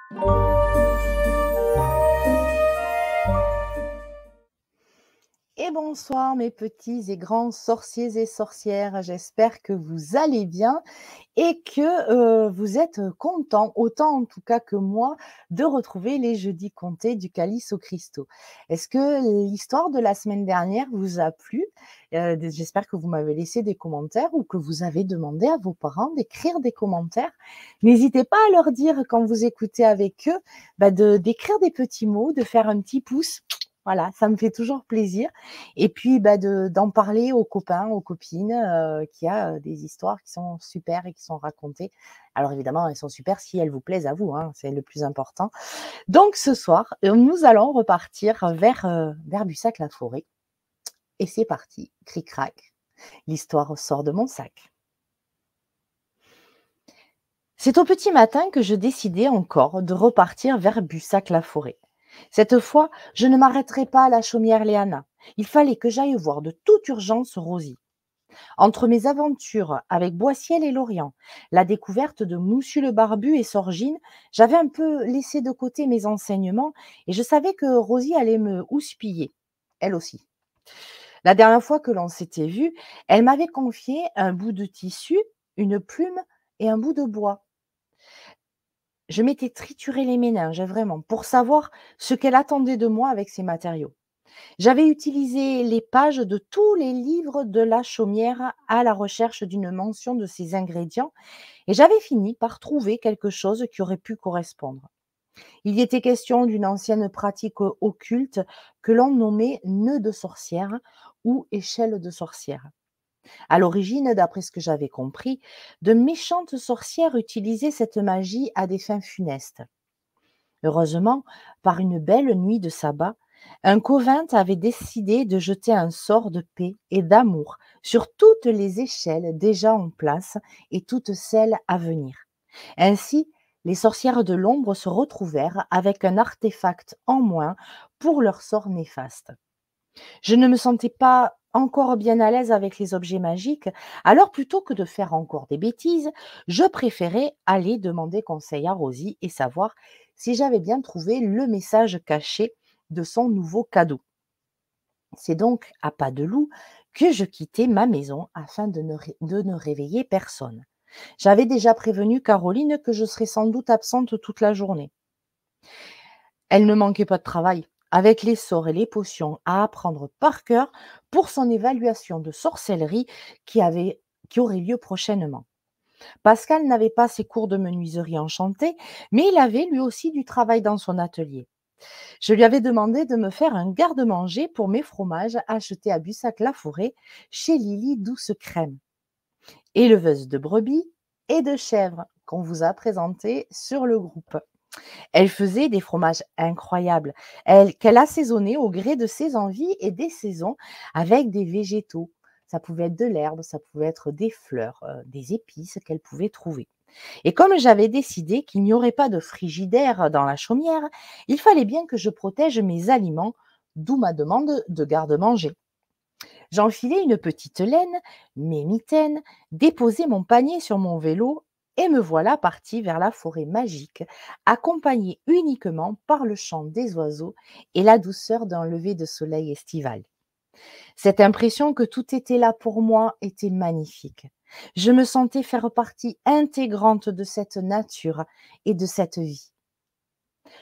Et bonsoir mes petits et grands sorciers et sorcières. J'espère que vous allez bien et que, vous êtes contents, autant en tout cas que moi, de retrouver les jeudis contés du Calice au Cristo. Est-ce que l'histoire de la semaine dernière vous a plu? J'espère que vous m'avez laissé des commentaires ou que vous avez demandé à vos parents d'écrire des commentaires. N'hésitez pas à leur dire quand vous écoutez avec eux, d'écrire des petits mots, de faire un petit pouce. Voilà, ça me fait toujours plaisir et puis, d'en parler aux copains, aux copines, qu'il y a, des histoires qui sont super et qui sont racontées. Alors évidemment, elles sont super si elles vous plaisent à vous, hein, c'est le plus important. Donc ce soir, nous allons repartir vers Bussac-la-Forêt et c'est parti, cric-crac, l'histoire sort de mon sac. C'est au petit matin que je décidai encore de repartir vers Bussac-la-Forêt. Cette fois, je ne m'arrêterai pas à la chaumière Léana. Il fallait que j'aille voir de toute urgence Rosie. Entre mes aventures avec Boissiel et Lorient, la découverte de Moussu le Barbu et Sorgine, j'avais un peu laissé de côté mes enseignements et je savais que Rosie allait me houspiller, elle aussi. La dernière fois que l'on s'était vu, elle m'avait confié un bout de tissu, une plume et un bout de bois. Je m'étais trituré les méninges, vraiment, pour savoir ce qu'elle attendait de moi avec ces matériaux. J'avais utilisé les pages de tous les livres de la chaumière à la recherche d'une mention de ces ingrédients et j'avais fini par trouver quelque chose qui aurait pu correspondre. Il y était question d'une ancienne pratique occulte que l'on nommait nœud de sorcière ou échelle de sorcière. À l'origine, d'après ce que j'avais compris, de méchantes sorcières utilisaient cette magie à des fins funestes. Heureusement, par une belle nuit de sabbat, un coven avait décidé de jeter un sort de paix et d'amour sur toutes les échelles déjà en place et toutes celles à venir. Ainsi, les sorcières de l'ombre se retrouvèrent avec un artefact en moins pour leur sort néfaste. Je ne me sentais pas encore bien à l'aise avec les objets magiques, alors plutôt que de faire encore des bêtises, je préférais aller demander conseil à Rosie et savoir si j'avais bien trouvé le message caché de son nouveau cadeau. C'est donc à pas de loup que je quittais ma maison afin de ne réveiller personne. J'avais déjà prévenu Caroline que je serais sans doute absente toute la journée. Elle ne manquait pas de travail, avec les sorts et les potions à apprendre par cœur pour son évaluation de sorcellerie qui aurait lieu prochainement. Pascal n'avait pas ses cours de menuiserie enchantée, mais il avait lui aussi du travail dans son atelier. Je lui avais demandé de me faire un garde-manger pour mes fromages achetés à Bussac-la-Forêt chez Lily Douce Crème, éleveuse de brebis et de chèvres qu'on vous a présenté sur le groupe. Elle faisait des fromages incroyables, qu'elle assaisonnait au gré de ses envies et des saisons avec des végétaux. Ça pouvait être de l'herbe, ça pouvait être des fleurs, des épices qu'elle pouvait trouver. Et comme j'avais décidé qu'il n'y aurait pas de frigidaire dans la chaumière, il fallait bien que je protège mes aliments, d'où ma demande de garde-manger. J'enfilai une petite laine, mes mitaines, déposai mon panier sur mon vélo et me voilà parti vers la forêt magique, accompagné uniquement par le chant des oiseaux et la douceur d'un lever de soleil estival. Cette impression que tout était là pour moi était magnifique. Je me sentais faire partie intégrante de cette nature et de cette vie.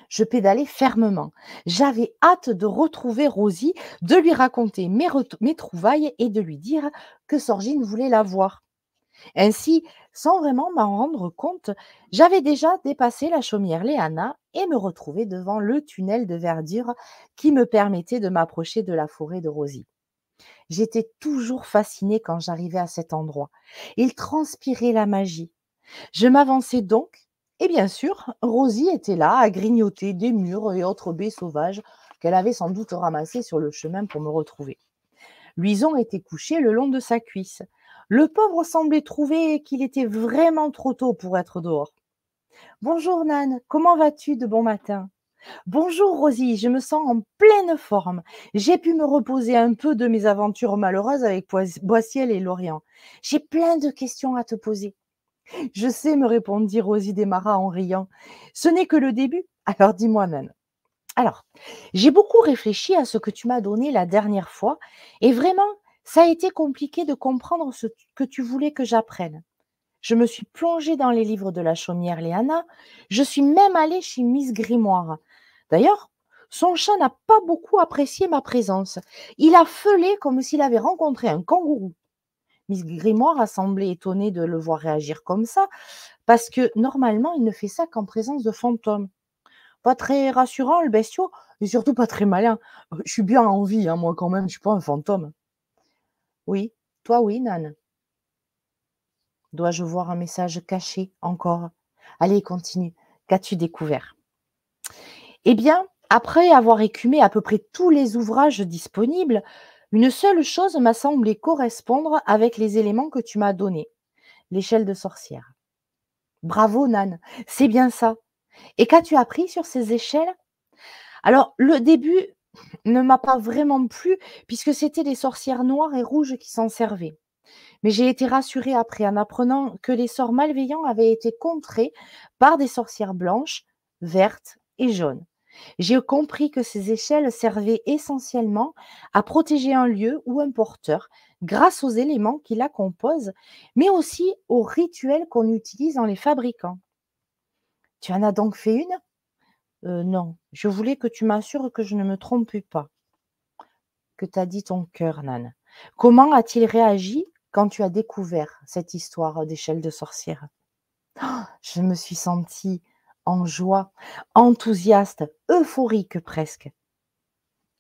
Je pédalais fermement. J'avais hâte de retrouver Rosie, de lui raconter mes trouvailles et de lui dire que Sorgine voulait la voir. Ainsi, sans vraiment m'en rendre compte, j'avais déjà dépassé la chaumière Léana et me retrouvais devant le tunnel de verdure qui me permettait de m'approcher de la forêt de Rosie. J'étais toujours fascinée quand j'arrivais à cet endroit. Il transpirait la magie. Je m'avançai donc, et bien sûr, Rosie était là à grignoter des mûres et autres baies sauvages qu'elle avait sans doute ramassées sur le chemin pour me retrouver. Louison était couché le long de sa cuisse. Le pauvre semblait trouver qu'il était vraiment trop tôt pour être dehors. Bonjour Nan, comment vas-tu de bon matin? Bonjour Rosie, je me sens en pleine forme. J'ai pu me reposer un peu de mes aventures malheureuses avec Boissiel et Lorient. J'ai plein de questions à te poser. Je sais, me répondit Rosie Desmarais en riant. Ce n'est que le début. Alors dis-moi, Nan. Alors, j'ai beaucoup réfléchi à ce que tu m'as donné la dernière fois et vraiment, ça a été compliqué de comprendre ce que tu voulais que j'apprenne. Je me suis plongée dans les livres de la chaumière Léana. Je suis même allée chez Miss Grimoire. D'ailleurs, son chat n'a pas beaucoup apprécié ma présence. Il a feulé comme s'il avait rencontré un kangourou. Miss Grimoire a semblé étonnée de le voir réagir comme ça, parce que normalement, il ne fait ça qu'en présence de fantômes. Pas très rassurant, le bestiau, et surtout pas très malin. Je suis bien en vie, hein, moi quand même, je suis pas un fantôme. Oui, toi oui, Nan. Dois-je voir un message caché encore? Allez, continue. Qu'as-tu découvert? Eh bien, après avoir écumé à peu près tous les ouvrages disponibles, une seule chose m'a semblé correspondre avec les éléments que tu m'as donnés. L'échelle de sorcière. Bravo, Nan, c'est bien ça. Et qu'as-tu appris sur ces échelles? Alors, le début ne m'a pas vraiment plu, puisque c'était des sorcières noires et rouges qui s'en servaient. Mais j'ai été rassurée après en apprenant que les sorts malveillants avaient été contrés par des sorcières blanches, vertes et jaunes. J'ai compris que ces échelles servaient essentiellement à protéger un lieu ou un porteur grâce aux éléments qui la composent, mais aussi aux rituels qu'on utilise en les fabriquant. Tu en as donc fait une? Non, je voulais que tu m'assures que je ne me trompe pas. Que t'a dit ton cœur, Nan? Comment a-t-il réagi quand tu as découvert cette histoire d'échelle de sorcière? Je me suis sentie en joie, enthousiaste, euphorique presque.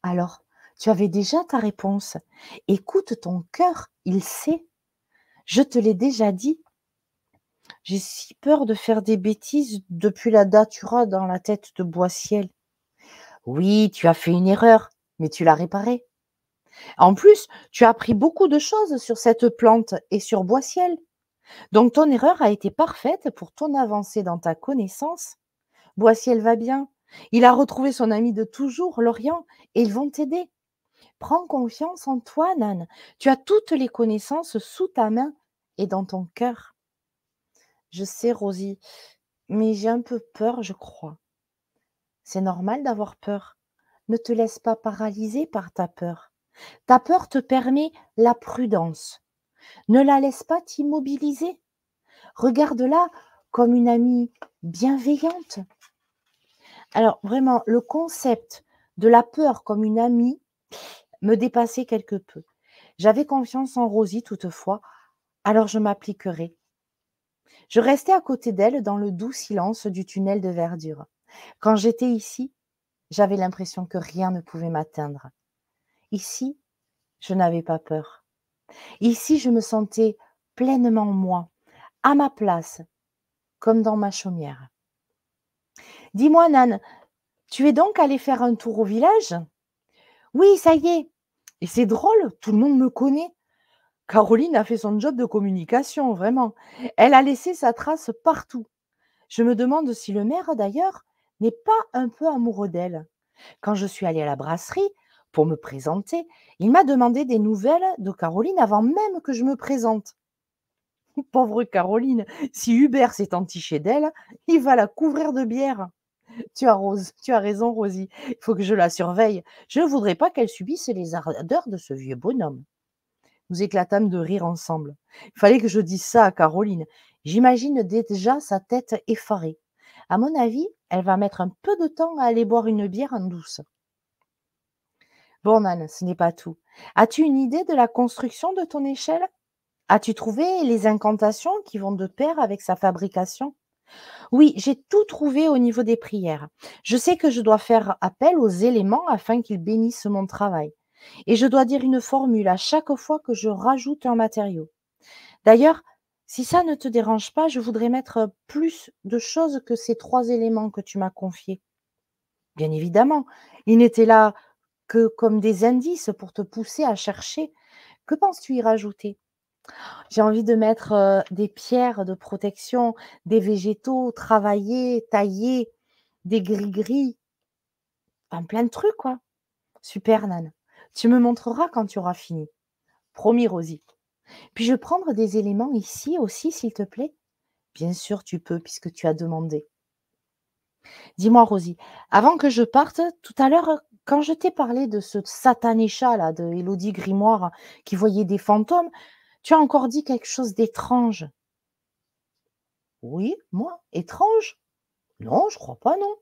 Alors, tu avais déjà ta réponse. Écoute ton cœur, il sait. Je te l'ai déjà dit. J'ai si peur de faire des bêtises depuis la datura dans la tête de Boissiel. Oui, tu as fait une erreur, mais tu l'as réparée. En plus, tu as appris beaucoup de choses sur cette plante et sur Boissiel. Donc ton erreur a été parfaite pour ton avancée dans ta connaissance. Boissiel va bien. Il a retrouvé son ami de toujours, Lorient, et ils vont t'aider. Prends confiance en toi, Nan. Tu as toutes les connaissances sous ta main et dans ton cœur. Je sais, Rosie, mais j'ai un peu peur, je crois. C'est normal d'avoir peur. Ne te laisse pas paralyser par ta peur. Ta peur te permet la prudence. Ne la laisse pas t'immobiliser. Regarde-la comme une amie bienveillante. Alors vraiment, le concept de la peur comme une amie me dépassait quelque peu. J'avais confiance en Rosie toutefois, alors je m'appliquerai. Je restais à côté d'elle dans le doux silence du tunnel de verdure. Quand j'étais ici, j'avais l'impression que rien ne pouvait m'atteindre. Ici, je n'avais pas peur. Ici, je me sentais pleinement moi, à ma place, comme dans ma chaumière. Dis-moi, Nan, tu es donc allée faire un tour au village? Oui, ça y est. Et c'est drôle, tout le monde me connaît. Caroline a fait son job de communication, vraiment. Elle a laissé sa trace partout. Je me demande si le maire, d'ailleurs, n'est pas un peu amoureux d'elle. Quand je suis allée à la brasserie pour me présenter, il m'a demandé des nouvelles de Caroline avant même que je me présente. Pauvre Caroline, si Hubert s'est entiché d'elle, il va la couvrir de bière. Tu as raison, Rosie. Il faut que je la surveille. Je ne voudrais pas qu'elle subisse les ardeurs de ce vieux bonhomme. Nous éclatâmes de rire ensemble. Il fallait que je dise ça à Caroline. J'imagine déjà sa tête effarée. À mon avis, elle va mettre un peu de temps à aller boire une bière en douce. Bon, Nan, ce n'est pas tout. As-tu une idée de la construction de ton échelle? As-tu trouvé les incantations qui vont de pair avec sa fabrication? Oui, j'ai tout trouvé au niveau des prières. Je sais que je dois faire appel aux éléments afin qu'ils bénissent mon travail. Et je dois dire une formule à chaque fois que je rajoute un matériau. D'ailleurs, si ça ne te dérange pas, je voudrais mettre plus de choses que ces 3 éléments que tu m'as confiés. Bien évidemment, ils n'étaient là que comme des indices pour te pousser à chercher. Que penses-tu y rajouter? J'ai envie de mettre, des pierres de protection, des végétaux travaillés, taillés, des gris-gris, enfin plein de trucs quoi. Super Nan. Tu me montreras quand tu auras fini. Promis Rosie. Puis-je prendre des éléments ici aussi s'il te plaît? Bien sûr, tu peux, puisque tu as demandé. Dis-moi, Rosie, avant que je parte, tout à l'heure, quand je t'ai parlé de ce satané chat là, de Élodie Grimoire, qui voyait des fantômes, tu as encore dit quelque chose d'étrange. Oui, moi? Étrange? Non, je crois pas, non.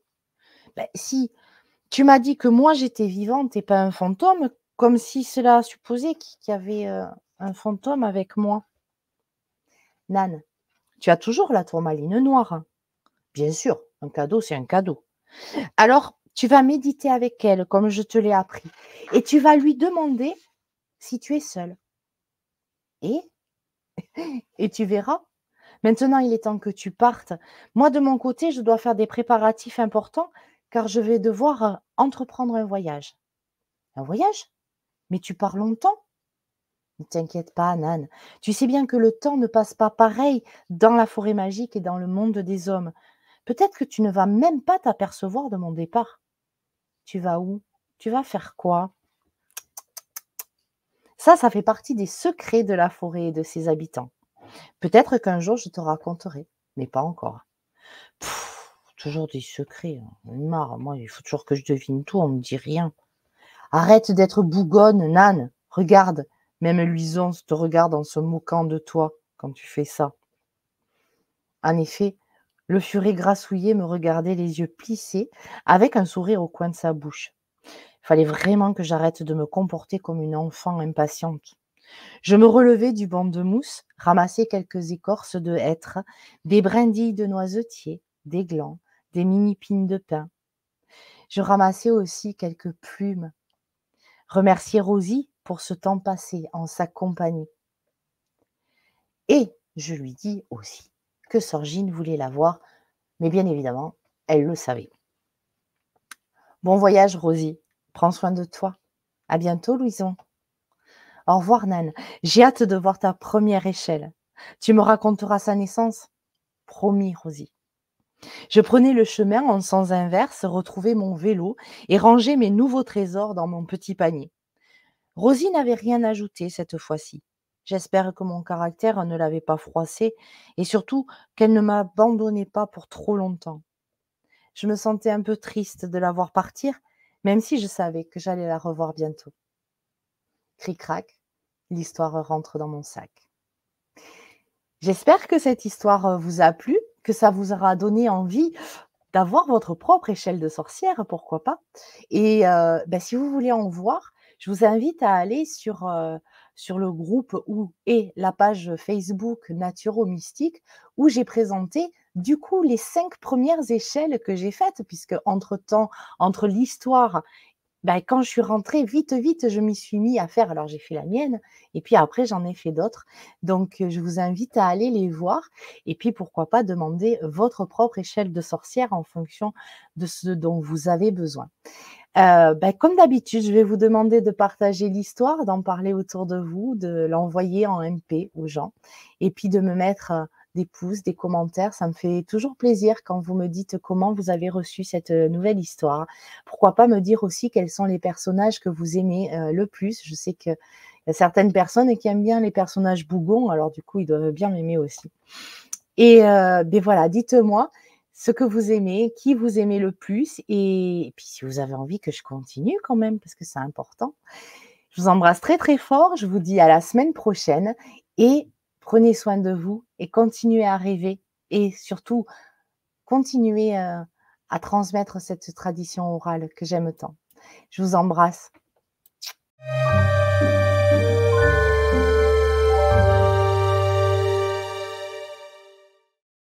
Ben, si, tu m'as dit que moi j'étais vivante et pas un fantôme, comme si cela supposait qu'il y avait un fantôme avec moi. Nan, tu as toujours la tourmaline noire, hein. Bien sûr, un cadeau, c'est un cadeau. Alors, tu vas méditer avec elle, comme je te l'ai appris, et tu vas lui demander si tu es seule. Et, et tu verras. Maintenant, il est temps que tu partes. Moi, de mon côté, je dois faire des préparatifs importants car je vais devoir entreprendre un voyage. Un voyage? Mais tu pars longtemps? Ne t'inquiète pas, Nan. Tu sais bien que le temps ne passe pas pareil dans la forêt magique et dans le monde des hommes. Peut-être que tu ne vas même pas t'apercevoir de mon départ. Tu vas où? Tu vas faire quoi? Ça fait partie des secrets de la forêt et de ses habitants. Peut-être qu'un jour je te raconterai, mais pas encore. Toujours des secrets, hein. J'en ai marre. Moi, il faut toujours que je devine tout, on me dit rien. Arrête d'être bougonne, Nan. Regarde, même Luison te regarde en se moquant de toi quand tu fais ça. En effet, le furet grassouillet me regardait les yeux plissés, avec un sourire au coin de sa bouche. Il fallait vraiment que j'arrête de me comporter comme une enfant impatiente. Je me relevai du banc de mousse, ramassai quelques écorces de hêtre, des brindilles de noisetier, des glands, des mini-pines de pin. Je ramassai aussi quelques plumes, remerciai Rosie pour ce temps passé en sa compagnie. Et je lui dis aussi que Sorgine voulait la voir, mais bien évidemment, elle le savait. Bon voyage, Rosie. Prends soin de toi. À bientôt, Louison. Au revoir, Nan. J'ai hâte de voir ta première échelle. Tu me raconteras sa naissance? Promis, Rosie. Je prenais le chemin en sens inverse, retrouvais mon vélo et rangeais mes nouveaux trésors dans mon petit panier. Rosie n'avait rien ajouté cette fois-ci. J'espère que mon caractère ne l'avait pas froissée et surtout qu'elle ne m'abandonnait pas pour trop longtemps. Je me sentais un peu triste de la voir partir, même si je savais que j'allais la revoir bientôt. Cric-crac, l'histoire rentre dans mon sac. J'espère que cette histoire vous a plu, que ça vous aura donné envie d'avoir votre propre échelle de sorcière, pourquoi pas. Et si vous voulez en voir, je vous invite à aller sur le groupe et la page Facebook Naturo Mystique où j'ai présenté du coup les 5 premières échelles que j'ai faites puisque entre-temps, entre l'histoire quand je suis rentrée, vite, je m'y suis mis à faire. Alors, j'ai fait la mienne et puis après, j'en ai fait d'autres. Donc, je vous invite à aller les voir et puis, pourquoi pas, demander votre propre échelle de sorcière en fonction de ce dont vous avez besoin. Comme d'habitude, je vais vous demander de partager l'histoire, d'en parler autour de vous, de l'envoyer en MP aux gens et puis de me mettre des pouces, des commentaires. Ça me fait toujours plaisir quand vous me dites comment vous avez reçu cette nouvelle histoire. Pourquoi pas me dire aussi quels sont les personnages que vous aimez le plus. Je sais qu'il y a certaines personnes qui aiment bien les personnages bougons, alors du coup, ils doivent bien m'aimer aussi. Et voilà, dites-moi ce que vous aimez, qui vous aimez le plus et puis si vous avez envie que je continue quand même parce que c'est important. Je vous embrasse très, très fort. Je vous dis à la semaine prochaine et prenez soin de vous et continuez à rêver et surtout continuez, à transmettre cette tradition orale que j'aime tant. Je vous embrasse.